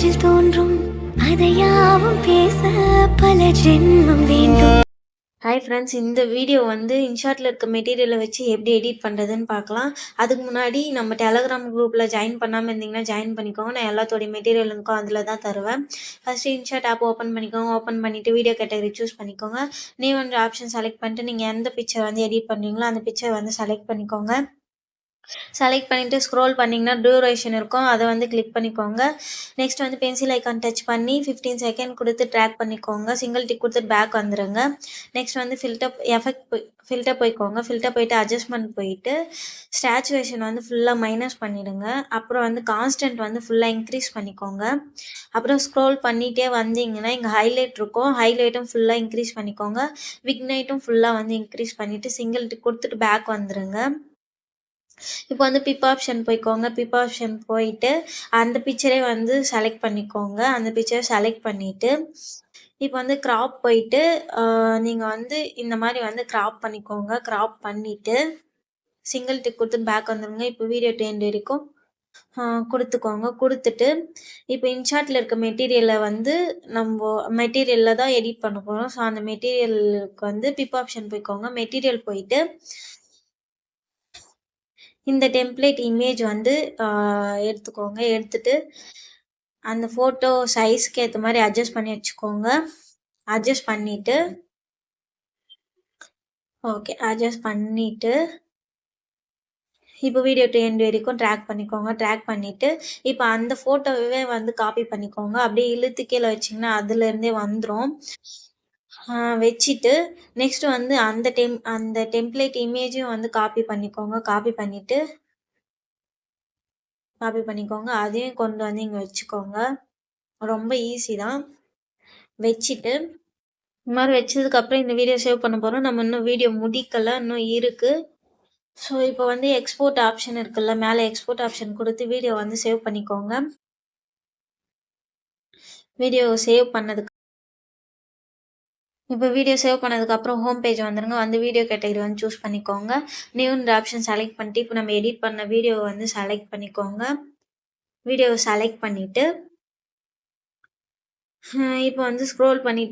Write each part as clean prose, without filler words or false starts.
நெஞ்சில் தோன்றும் அதையாவும் பேச பல ஜென்மம் வேண்டும். ஹாய் ஃப்ரெண்ட்ஸ், இந்த வீடியோ வந்து இன்ஷாட்டில் இருக்க மெட்டீரியலை வச்சு எப்படி எடிட் பண்ணுறதுன்னு பார்க்கலாம். அதுக்கு முன்னாடி நம்ம டெலகிராம் குரூப்பில் ஜாயின் பண்ணாமல் இருந்தீங்கன்னா ஜாயின் பண்ணிக்கோங்க. நான் எல்லாத்தோடைய மெட்டீரியல் இருக்கும் அதில் தான் தருவேன். ஃபஸ்ட்டு இன்ஷாட் ஆப் ஓப்பன் பண்ணிக்கோங்க. ஓப்பன் பண்ணிவிட்டு வீடியோ கேட்டகரி சூஸ் பண்ணிக்கோங்க. நியூன்ற ஆப்ஷன் செலக்ட் பண்ணிட்டு நீங்கள் எந்த பிக்சர் வந்து எடிட் பண்ணுறீங்களோ அந்த பிக்சர் வந்து செலக்ட் பண்ணிக்கோங்க. செலக்ட் பண்ணிவிட்டு ஸ்க்ரோல் பண்ணிங்கன்னா டியூரேஷன் இருக்கும், அதை வந்து கிளிக் பண்ணிக்கோங்க. நெக்ஸ்ட் வந்து பென்சில் ஐக்கான் டச் பண்ணி 15 செகண்ட் கொடுத்து ட்ராக் பண்ணிக்கோங்க. சிங்கிள் டிக் கொடுத்துட்டு பேக் வந்துடுங்க. நெக்ஸ்ட் வந்து ஃபில்டர் போய்க்கோங்க. ஃபில்டர் போயிட்டு அட்ஜஸ்ட்மெண்ட் போயிட்டு ஸ்டாச்சுவேஷன் வந்து ஃபுல்லாக மைனஸ் பண்ணிவிடுங்க. அப்புறம் வந்து கான்ஸ்டன்ட் வந்து ஃபுல்லாக இன்க்ரீஸ் பண்ணிக்கோங்க. அப்புறம் ஸ்க்ரோல் பண்ணிகிட்டே வந்தீங்கன்னா இங்கே ஹைலைட் இருக்கும், ஹைலைட்டும் ஃபுல்லாக இன்க்ரீஸ் பண்ணிக்கோங்க. விக்னைட்டும் ஃபுல்லாக வந்து இன்க்ரீஸ் பண்ணிவிட்டு சிங்கிள் டிக் கொடுத்துட்டு பேக் வந்துடுங்க. இப்போ வந்து பிப் ஆப்ஷன் போய்க்கோங்க. பிப் ஆப்ஷன் போயிட்டு அந்த பிக்சரே வந்து செலக்ட் பண்ணிக்கோங்க. அந்த பிக்சரை செலக்ட் பண்ணிவிட்டு இப்போ வந்து கிராப் போயிட்டு நீங்கள் வந்து இந்த மாதிரி வந்து கிராப் பண்ணிக்கோங்க. கிராப் பண்ணிவிட்டு சிங்கிள் டிக் கொடுத்துட்டு பேக் வந்துடுங்க. இப்போ வீடியோ எண்ட் வரைக்கும் கொடுத்துக்கோங்க. கொடுத்துட்டு இப்போ இன்ஷாட்டில் இருக்க மெட்டீரியலை வந்து நம்ம மெட்டீரியலில் தான் எடிட் பண்ண போகிறோம். ஸோ அந்த மெட்டீரியலுக்கு வந்து பிப் ஆப்ஷன் போய்க்கோங்க. மெட்டீரியல் போயிட்டு இந்த டெம்ப்ளேட் இமேஜ் வந்து எடுத்துக்கோங்க. எடுத்துட்டு அந்த ஃபோட்டோ சைஸ்க்கு ஏற்ற மாதிரி அட்ஜஸ்ட் பண்ணி வச்சுக்கோங்க. அட்ஜஸ்ட் பண்ணிவிட்டு அட்ஜஸ்ட் பண்ணிவிட்டு இப்போ வீடியோ எண்ட் வரைக்கும் ட்ராக் பண்ணிக்கோங்க. ட்ராக் பண்ணிவிட்டு இப்போ அந்த ஃபோட்டோவே வந்து காப்பி பண்ணிக்கோங்க. அப்படியே இழுத்து கீழே வச்சிங்கன்னா அதுலேருந்தே வந்துடும். வச்சுட்டு நெக்ஸ்ட் வந்து அந்த டெம்ப்ளேட் இமேஜையும் வந்து காப்பி பண்ணிக்கோங்க. காப்பி பண்ணிக்கோங்க. அதையும் கொண்டு வந்து இங்கே வச்சுக்கோங்க. ரொம்ப ஈஸி தான். வச்சுட்டு இந்த மாதிரி வச்சதுக்கப்புறம் இந்த வீடியோ சேவ் பண்ண போகிறோம். நம்ம இன்னும் வீடியோ முடிக்கலை, இன்னும் இருக்குது. ஸோ இப்போ வந்து எக்ஸ்போர்ட் ஆப்ஷன் இருக்குல்ல, மேலே எக்ஸ்போர்ட் ஆப்ஷன் கொடுத்து வீடியோ வந்து சேவ் பண்ணிக்கோங்க. வீடியோ சேவ் பண்ணதுக்கு இப்போ வீடியோ சேவ் பண்ணதுக்கப்புறம் ஹோம் பேஜ் வந்துடுங்க. வந்து வீடியோ கேட்டகரி வந்து சூஸ் பண்ணிக்கோங்க. நியூன்ற ஆப்ஷன் செலக்ட் பண்ணிட்டு இப்போ நம்ம எடிட் பண்ண வீடியோவை வந்து செலக்ட் பண்ணிக்கோங்க. வீடியோவை செலக்ட் பண்ணிவிட்டு இப்போ வந்து ஸ்க்ரோல் பண்ணி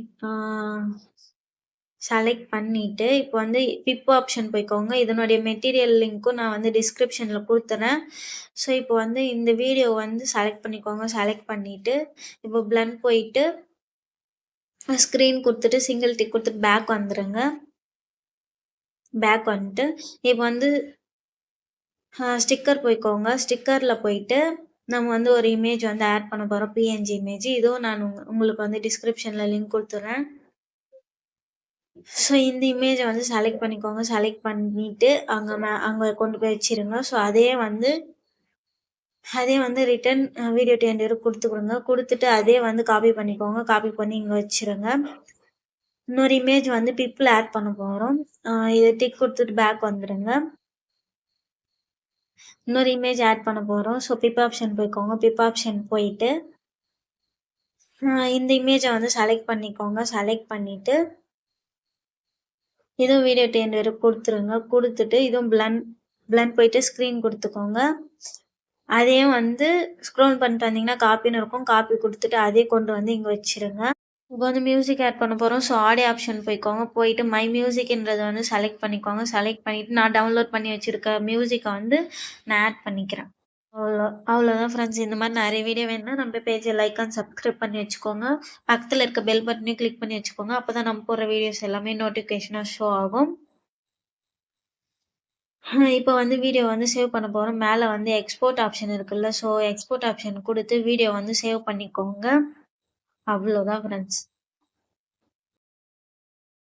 செலக்ட் பண்ணிவிட்டு இப்போ வந்து பிப் ஆப்ஷன் போய்க்கோங்க. இதனுடைய மெட்டீரியல் லிங்க்கும் நான் வந்து டிஸ்கிரிப்ஷனில் கொடுத்துறேன். ஸோ இப்போ வந்து இந்த வீடியோ வந்து செலக்ட் பண்ணிக்கோங்க. செலக்ட் பண்ணிவிட்டு இப்போ பிளண்ட் போயிட்டு ஸ்க்ரீன் கொடுத்துட்டு சிங்கிள் டிக் கொடுத்துட்டு பேக் வந்துடுங்க. பேக் வந்துட்டு இப்போ வந்து ஸ்டிக்கர் போய்க்கோங்க. ஸ்டிக்கரில் போயிட்டு நம்ம வந்து ஒரு இமேஜ் வந்து ஆட் பண்ண போகிறோம், பிஎன்ஜி இமேஜ். இதுவும் நான் உங்களுக்கு வந்து டிஸ்கிரிப்ஷனில் லிங்க் கொடுத்துட்றேன். ஸோ இந்த இமேஜை வந்து செலக்ட் பண்ணிக்கோங்க. செலக்ட் பண்ணிவிட்டு அங்கே கொண்டு போய் வச்சிருங்க. ஸோ அதே வந்து ரிட்டன் வீடியோ எண்ட் கொடுத்துக்கோங்க. கொடுத்துட்டு அதே வந்து காப்பி பண்ணிக்கோங்க. காப்பி பண்ணி இங்கே வச்சுருங்க. இன்னொரு இமேஜ் வந்து பிப்பில் ஆட் பண்ண போகிறோம். இதை டிக் கொடுத்துட்டு பேக் வந்துடுங்க. இன்னொரு இமேஜ் ஆட் பண்ண போகிறோம். ஸோ பிப் ஆப்ஷன் போய்க்கோங்க. பிப் ஆப்ஷன் போயிட்டு இந்த இமேஜை வந்து செலக்ட் பண்ணிக்கோங்க. செலக்ட் பண்ணிவிட்டு இதுவும் வீடியோ எண்ட் வரைக்கும் கொடுத்துருங்க. கொடுத்துட்டு இதுவும் பிளண்ட் போயிட்டு ஸ்க்ரீன் கொடுத்துக்கோங்க. அதையும் வந்து ஸ்க்ரோல் பண்ணிட்டு வந்தீங்கன்னா காப்பின்னு இருக்கும். காப்பி கொடுத்துட்டு அதே கொண்டு வந்து இங்கே வச்சிருங்க. இப்போ வந்து மியூசிக் ஆட் பண்ண போகிறோம். ஸோ ஆடியோ ஆப்ஷன் போய்க்கோங்க. போயிட்டு மை மியூசிக்ன்றதை வந்து செலக்ட் பண்ணிக்கோங்க. செலக்ட் பண்ணிவிட்டு நான் டவுன்லோட் பண்ணி வச்சுருக்க மியூசிக்கை வந்து நான் ஆட் பண்ணிக்கிறேன். அவ்வளோதான் ஃப்ரெண்ட்ஸ். இந்த மாதிரி நிறைய வீடியோ வேணும்னா நம்ம பேஜை லைக் அண்ட் சப்ஸ்கிரைப் பண்ணி வச்சுக்கோங்க. பக்கத்தில் இருக்க பெல் பட்டனையும் கிளிக் பண்ணி வச்சுக்கோங்க. அப்போ தான் நம்ம போடுற வீடியோஸ் எல்லாமே நோட்டிஃபிகேஷனாக ஷோ ஆகும். இப்போ வந்து வீடியோ வந்து சேவ் பண்ண போகிறோம். மேலே வந்து எக்ஸ்போர்ட் ஆப்ஷன் இருக்குல்ல, ஸோ எக்ஸ்போர்ட் ஆப்ஷன் கொடுத்து வீடியோ வந்து சேவ் பண்ணிக்கோங்க. அவ்வளோதான் ஃப்ரெண்ட்ஸ்.